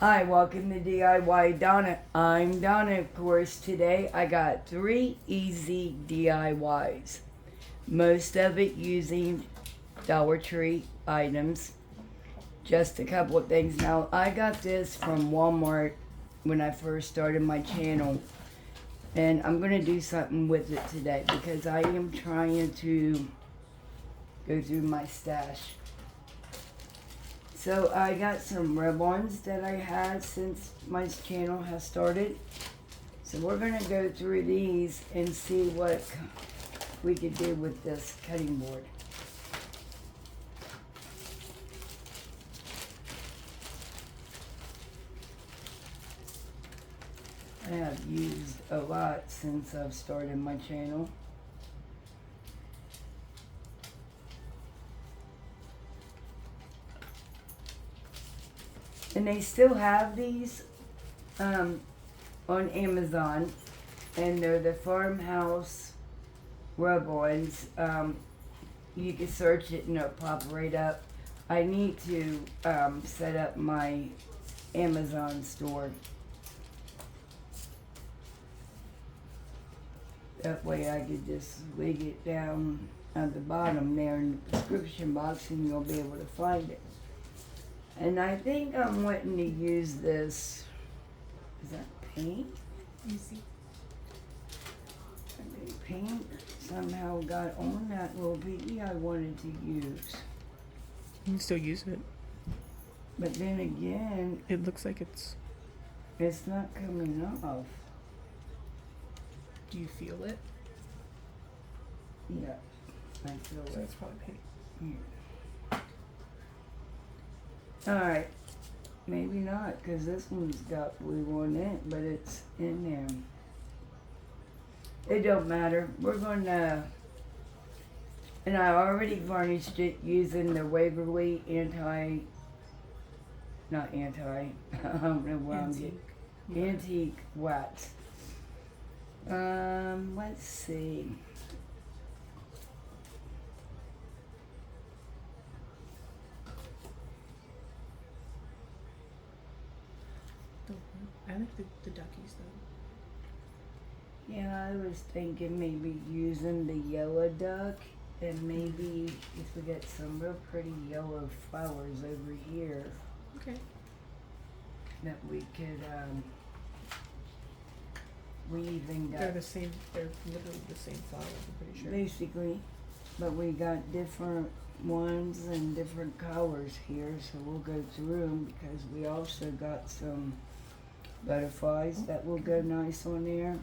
Hi, welcome to DIY Donna. I'm Donna, of course. Today I got 3 easy DIYs. Most of it using Dollar Tree items. Just a couple of things. Now, I got this from Walmart when I first started my channel. And I'm going to do something with it today because I am trying to go through my stash. So I got some ribbons that I had since my channel has started. So we're going to go through these and see what we could do with this cutting board. I have used a lot since I've started my channel. And they still have these on Amazon, and they're the farmhouse rub-ons. You can search it and it'll pop right up. I need to set up my Amazon store. That way I could just link it down at the bottom there in the description box and you'll be able to find it. And I think I'm wanting to use this, is that paint? Easy. The paint somehow got on that little piggy I wanted to use. You can still use it. But then again, It looks like it's. it's not coming off. Do you feel it? Yeah, I feel So it. it's probably paint. Here. Alright, maybe not, because this one's got blue on it, but it's in there. It don't matter. We're going to, and I already varnished it using the Waverly I don't know what I'm getting. Antique wax. Let's see. I like the duckies though. Yeah, I was thinking maybe using the yellow duck, and maybe if we get some real pretty yellow flowers over here Okay. that we could, we even They're got the same. They're literally the same flowers. I'm pretty sure. basically, but we got different ones and different colors here, so we'll go through them because we also got some butterflies that will go nice on there.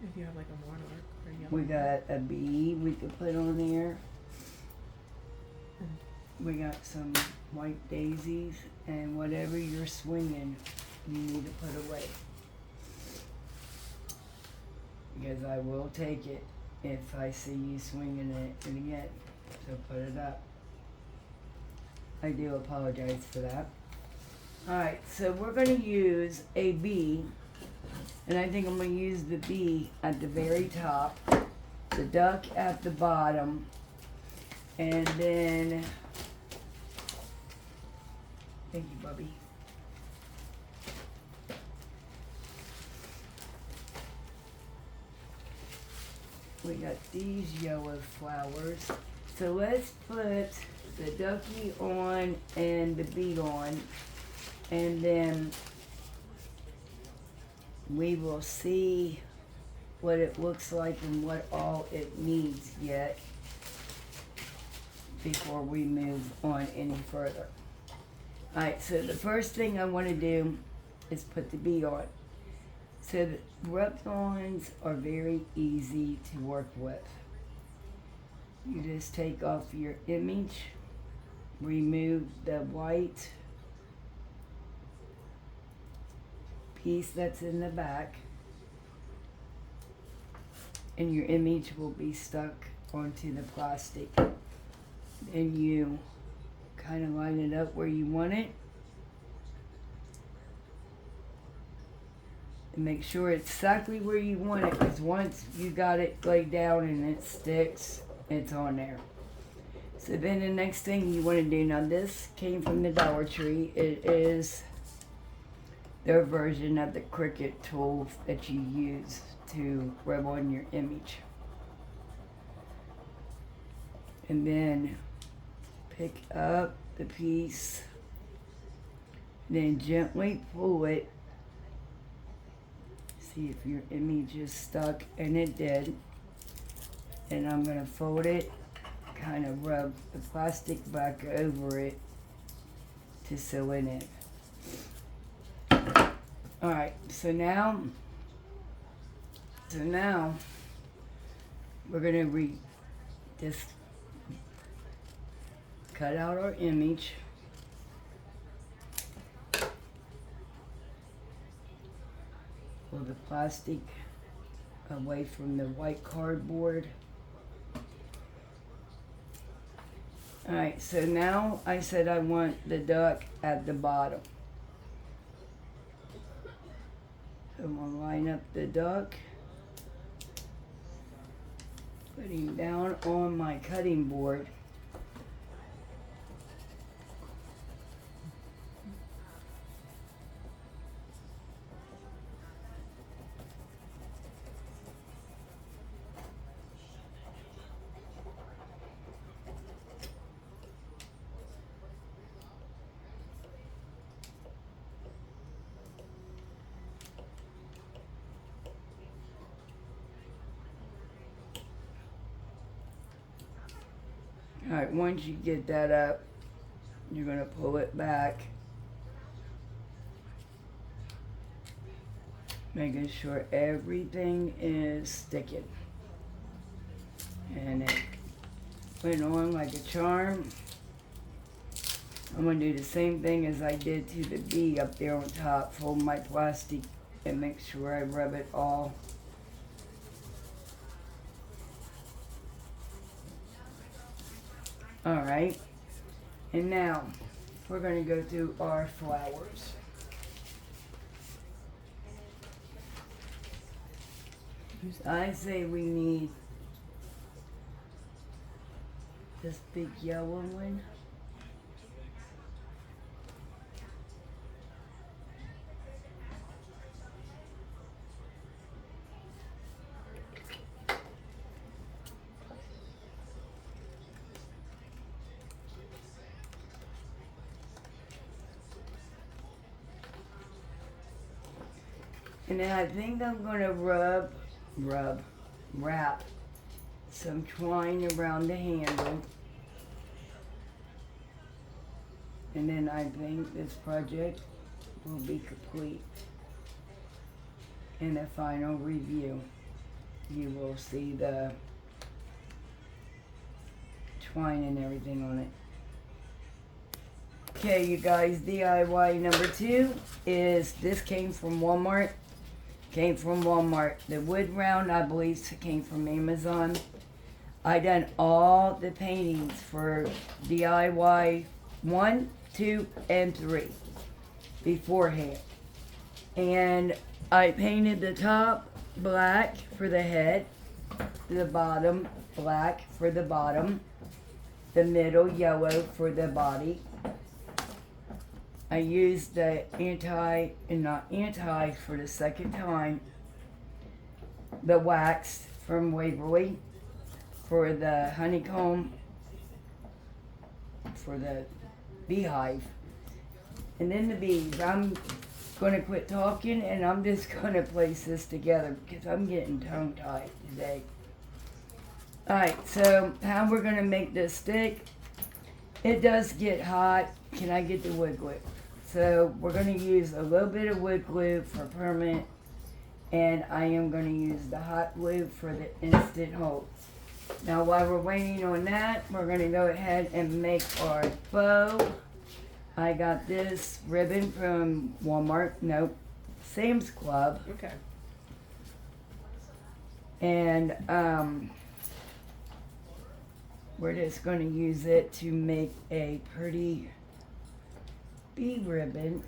If you have like a monarch or yellow. We got a bee we could put on there. We got some white daisies, and whatever you're swinging, you need to put away. Because I will take it if I see you swinging it again. So put it up. I do apologize for that. Alright, so we're going to use a bee. And I think I'm going to use the bee at the very top, the duck at the bottom, and then, thank you, Bubby. We got these yellow flowers. So let's put the ducky on and the bee on, and then we will see what it looks like and what all it needs yet before we move on any further. Alright, so the first thing I want to do is put the bee on. So the rub-ons are very easy to work with. You just take off your image, remove the white piece that's in the back, and your image will be stuck onto the plastic. Then you kind of line it up where you want it, and make sure it's exactly where you want it, because once you got it laid down and it sticks, it's on there. So then the next thing you want to do, now this came from the Dollar Tree. It is their version of the Cricut tool that you use to rub on your image. And then pick up the piece, then gently pull it. See if your image is stuck, and it did. And I'm going to fold it, kind of rub the plastic back over it to sew it in. Alright, so now we're going to just cut out our image. Pull the plastic away from the white cardboard. Alright, so now I said I want the duck at the bottom. So I'm going to line up the duck, put him down on my cutting board. Alright, once you get that up, you're going to pull it back, making sure everything is sticking. And it went on like a charm. I'm going to do the same thing as I did to the bee up there on top. Fold my plastic and make sure I rub it all. Alright, and now we're going to go through our flowers. I say we need this big yellow one. And then I think I'm going to wrap some twine around the handle. And then I think this project will be complete. In the final review, you will see the twine and everything on it. Okay, you guys, DIY number 2 is, this came from Walmart. The wood round, I believe, came from Amazon. I done all the paintings for DIY 1, 2, and 3 beforehand. And I painted the top black for the head, the bottom black for the bottom, the middle yellow for the body. I used the for the second time, the wax from Waverly for the honeycomb, for the beehive, and then the bees. I'm going to quit talking and I'm just going to place this together because I'm getting tongue-tied today. Alright, so how we're going to make this stick. It does get hot. Can I get the wood glue? So we're going to use a little bit of wood glue for permanent, and I am going to use the hot glue for the instant hold. Now while we're waiting on that, we're going to go ahead and make our bow. I got this ribbon from Walmart, nope, Sam's Club. Okay. And we're just going to use it to make a pretty bee ribbon,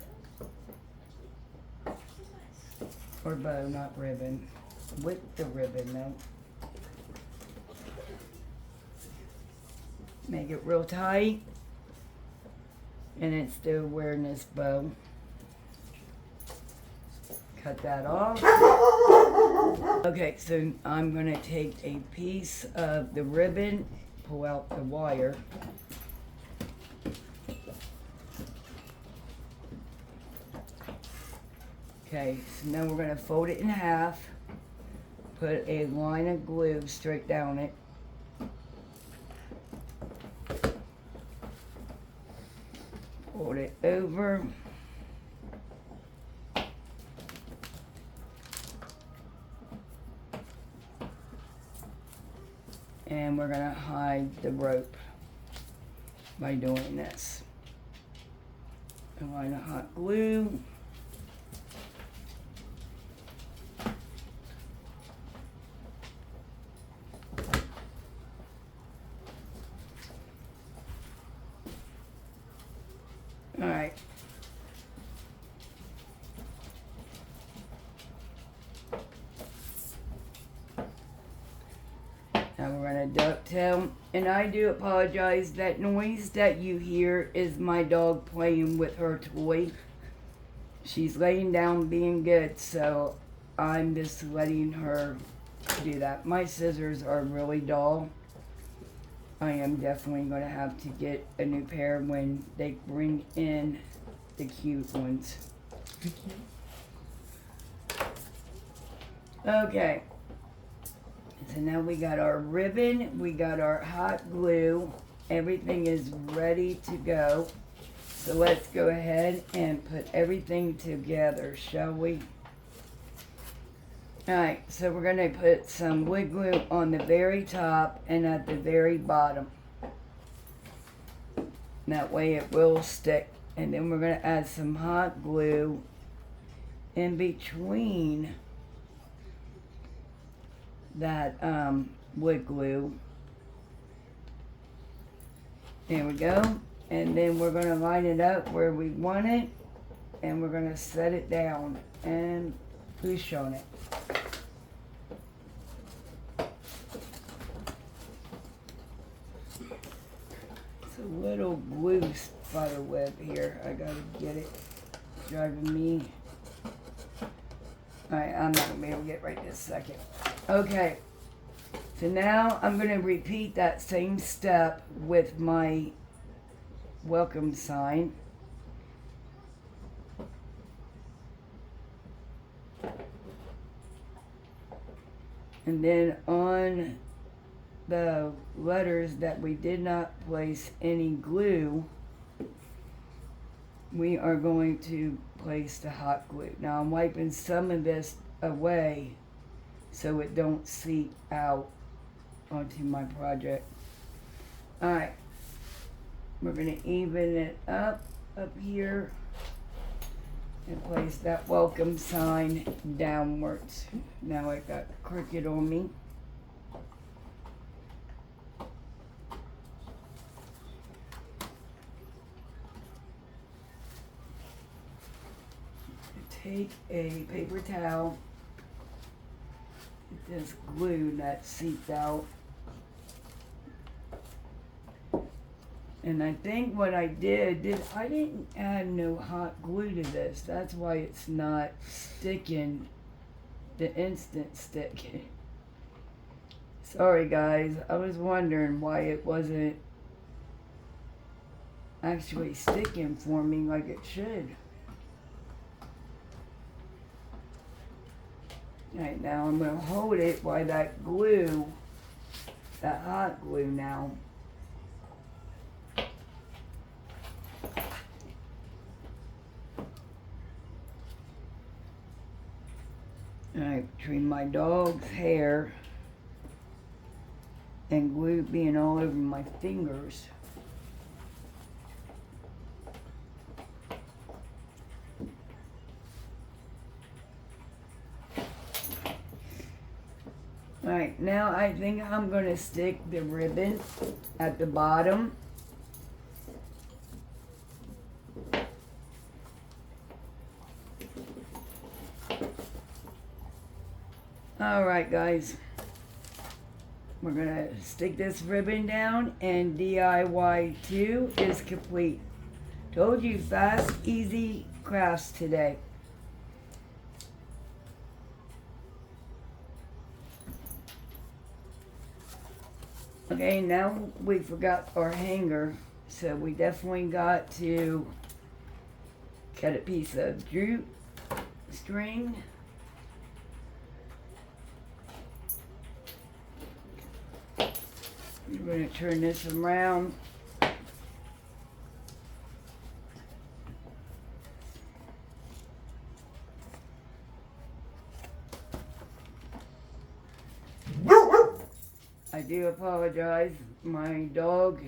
or bow, not ribbon, with the ribbon though. Make it real tight. And it's the awareness bow. Cut that off. Okay, so I'm going to take a piece of the ribbon, pull out the wire. Okay, so now we're going to fold it in half, put a line of glue straight down it. Fold it over. And we're going to hide the rope by doing this. A line of hot glue. All right. Now we're going to dovetail. And I do apologize, that noise that you hear is my dog playing with her toy. She's laying down being good, so I'm just letting her do that. My scissors are really dull. I am definitely going to have to get a new pair when they bring in the cute ones. Okay. So now we got our ribbon, we got our hot glue, everything is ready to go. So let's go ahead and put everything together, shall we? Alright, so we're going to put some wood glue on the very top and at the very bottom. That way it will stick. And then we're going to add some hot glue in between that wood glue. There we go. And then we're going to line it up where we want it. And we're going to set it down and push on it. It's a little glue spider web here. I gotta get it. It's driving me. Alright, I'm not gonna be able to get it right this second. Okay. So now I'm gonna repeat that same step with my welcome sign. And then on the letters that we did not place any glue, we are going to place the hot glue. Now I'm wiping some of this away so it don't seep out onto my project. Alright, we're going to even it up here and place that welcome sign downwards. Now I got crooked on me. Take a paper towel, get this glue that seeped out. And I think what I did, I didn't add no hot glue to this. That's why it's not sticking, the instant stick. Sorry guys, I was wondering why it wasn't actually sticking for me like it should. Alright, now I'm going to hold it while that glue, that hot glue now, alright, between my dog's hair and glue being all over my fingers. Alright, now I think I'm going to stick the ribbon at the bottom. Alright guys. we're gonna stick this ribbon down, and DIY 2 is complete. Told you, fast, easy crafts today. Okay, now we forgot our hanger, so we definitely got to cut a piece of jute string. We're going to turn this around. I do apologize. My dog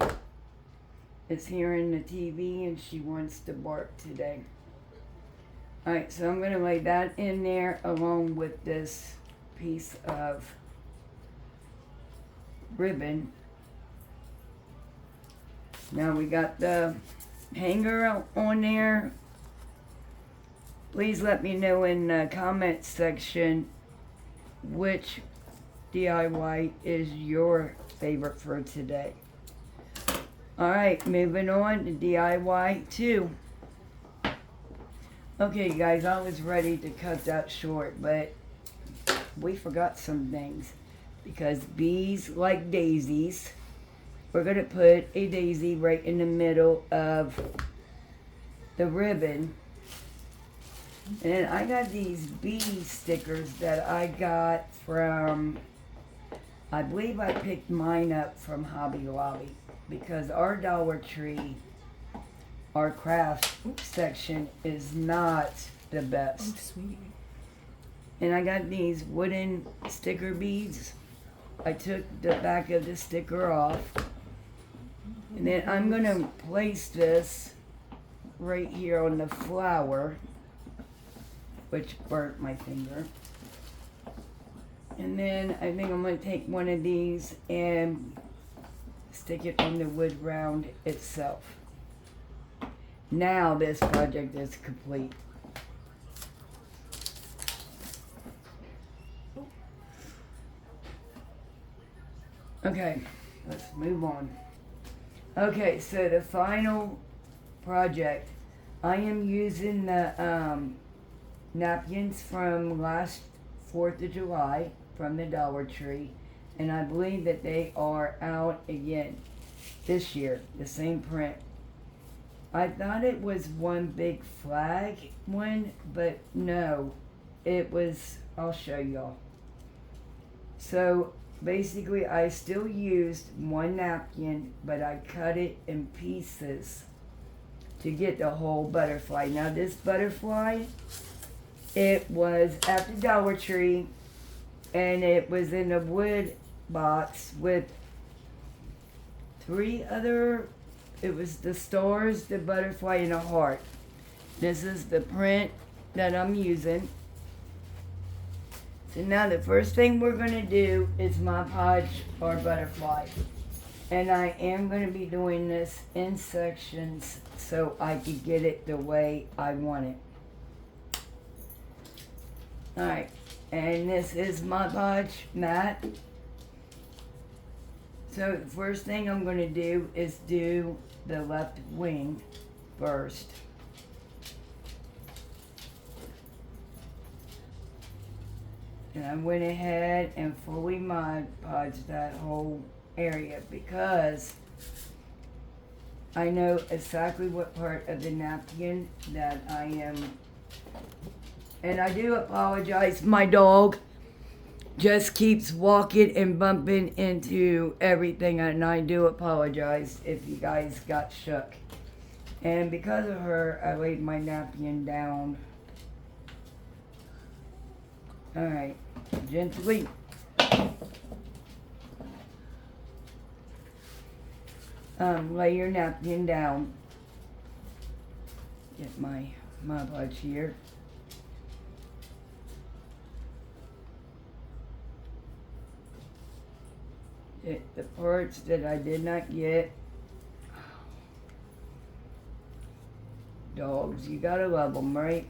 is hearing the TV and she wants to bark today. Alright, so I'm going to lay that in there along with this piece of ribbon. Now we got the hanger on there. Please let me know in the comment section which DIY is your favorite for today. Alright, moving on to DIY 2. Okay guys, I was ready to cut that short, but we forgot some things. Because bees like daisies, we're going to put a daisy right in the middle of the ribbon. And then I got these bee stickers that I got from, I believe I picked mine up from Hobby Lobby. Because our Dollar Tree, our craft section is not the best. Oh, sweet. And I got these wooden sticker beads. I took the back of the sticker off. And then I'm going to place this right here on the flower, which burnt my finger. And then I think I'm going to take one of these and stick it on the wood round itself. Now this project is complete. Okay, let's move on. Okay, so the final project, I am using the napkins from last 4th of July from the Dollar Tree, and I believe that they are out again this year, the same print. I thought it was one big flag one, but no, it was, I'll show y'all. So basically I still used one napkin, but I cut it in pieces to get the whole butterfly. Now this butterfly, it was at the Dollar Tree, and it was in a wood box with 3 other, it was the stars, the butterfly, and a heart. This is the print that I'm using. So now the first thing we're going to do is Mod Podge our butterfly. And I am going to be doing this in sections so I can get it the way I want it. Alright, and this is Mod Podge matte. So the first thing I'm going to do is do the left wing first. And I went ahead and fully Mod Podged that whole area because I know exactly what part of the napkin that I am. And I do apologize, my dog just keeps walking and bumping into everything, and I do apologize if you guys got shook. And because of her, I laid my napkin down. Alright, gently. Lay your napkin down. Get my Mod Podge here. The parts that I did not get. Dogs, you gotta love them, right?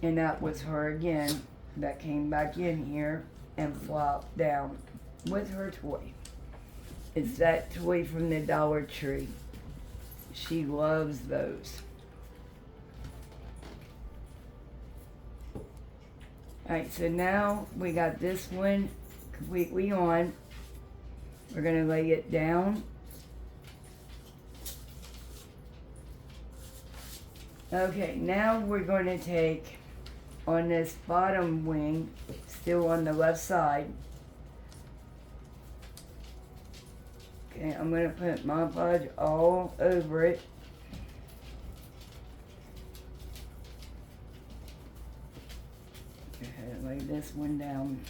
And that was her again that came back in here and flopped down with her toy. It's that toy from the Dollar Tree. She loves those. Alright, so now we got this one completely on. We're going to lay it down. Okay, now we're going to take on this bottom wing, still on the left side. Okay, I'm going to put Mod Podge all over it. Go ahead and lay this one down.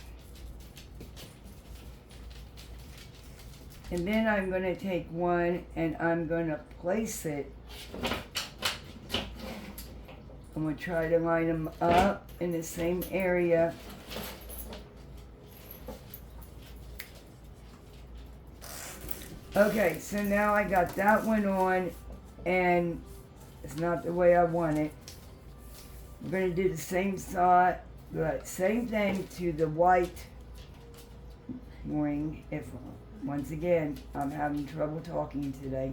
And then I'm going to take one and I'm going to place it. I'm going to try to line them up in the same area. Okay, so now I got that one on and it's not the way I want it. We're going to do the same same thing to the white ring. Once again, I'm having trouble talking today.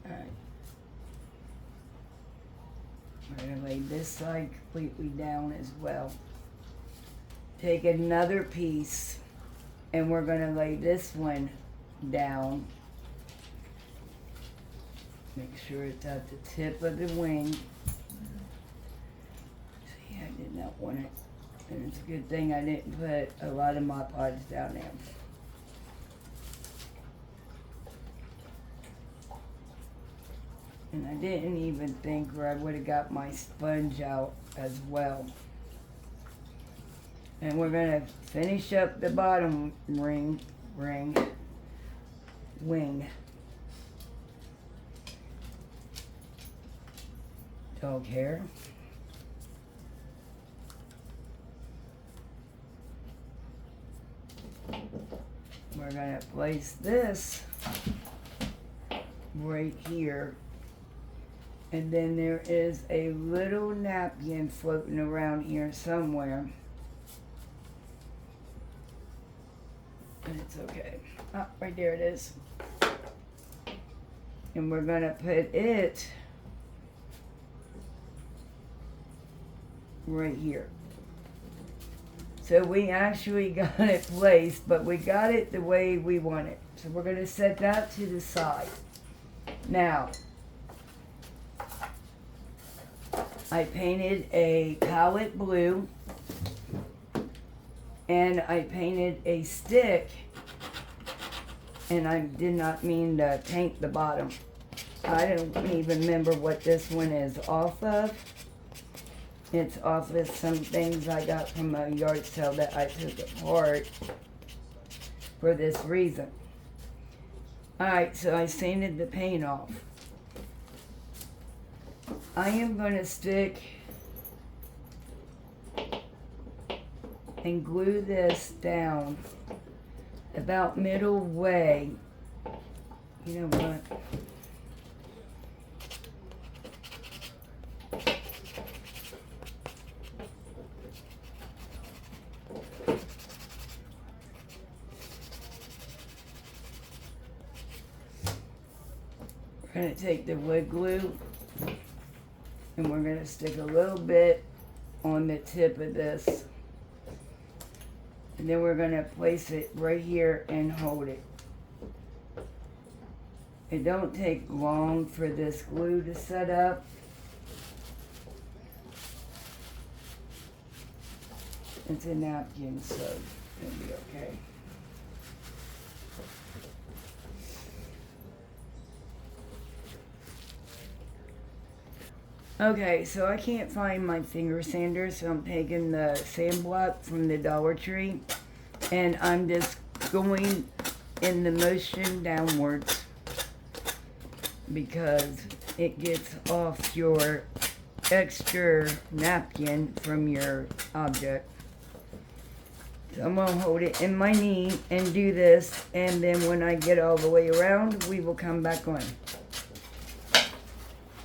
Alright. We're going to lay this side completely down as well. Take another piece and we're going to lay this one down. Make sure it's at the tip of the wing. See, I did not want it. And it's a good thing I didn't put a lot of Mod Podge down there. And I didn't even think where I would have got my sponge out as well. And we're going to finish up the bottom wing. Dog hair. We're going to place this right here. And then there is a little napkin floating around here somewhere. And it's okay. Oh, right there it is. And we're going to put it right here. So we actually got it placed, but we got it the way we want it. So we're going to set that to the side. Now, I painted a palette blue and I painted a stick, and I did not mean to paint the bottom. I don't even remember what this one is off of. It's off of some things I got from a yard sale that I took apart for this reason. Alright, so I sanded the paint off. I am going to stick and glue this down about middle way. You know what? We're going to take the wood glue and we're going to stick a little bit on the tip of this. And then we're going to place it right here and hold it. It don't take long for this glue to set up. It's a napkin, so it'll be okay. Okay, so I can't find my finger sander, so I'm taking the sand block from the Dollar Tree, and I'm just going in the motion downwards because it gets off your extra napkin from your object. So I'm going to hold it in my knee and do this, and then when I get all the way around, we will come back on.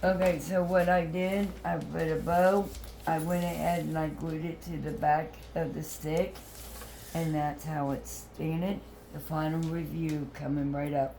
Okay, so what I did, I put a bow, I went ahead and I glued it to the back of the stick, and that's how it's painted. The final review coming right up.